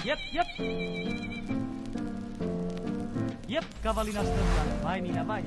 Yep, yep. Yep, cavallina stella, vai Nina, vai.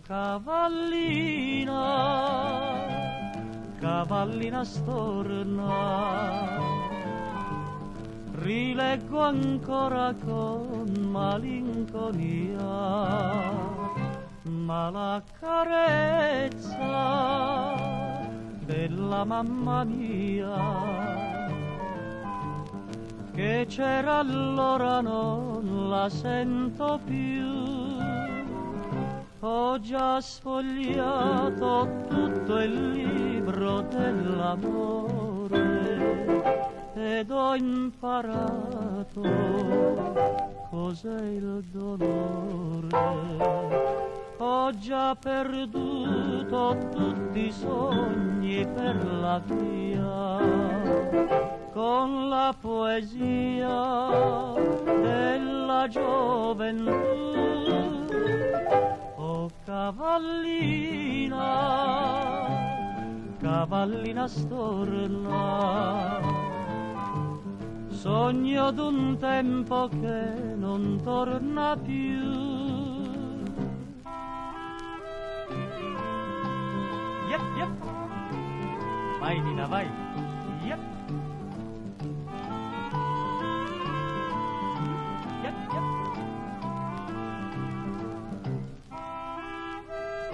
Cavallina, cavallina storna, rileggo ancora con malinconia, ma la carezza della mamma mia, che c'era allora non la sento più. Ho già sfogliato tutto il libro dell'amore ed ho imparato cos'è il dolore. Ho già perduto tutti i sogni per la via con la poesia della gioventù. Cavallina, cavallina storna, sogno d'un tempo che non torna più. Yep, yep. Vai Nina, vai. Yep. Yep, yep.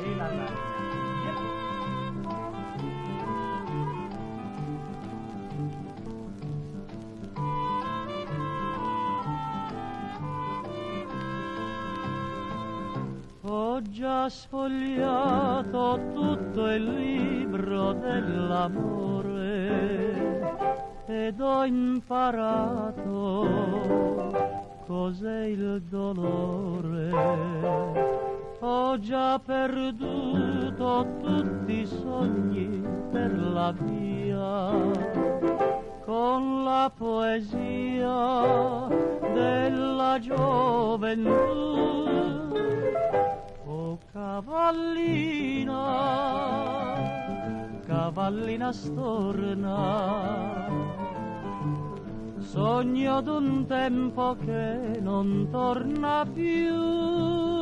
E la la. Yep. Ho già sfogliato tutto il libro dell'amore ed ho imparato cos'è il dolore. Ho già perduto tutti i sogni per la via con la poesia della gioventù. Oh cavallina, cavallina storna, sogno d'un tempo che non torna più.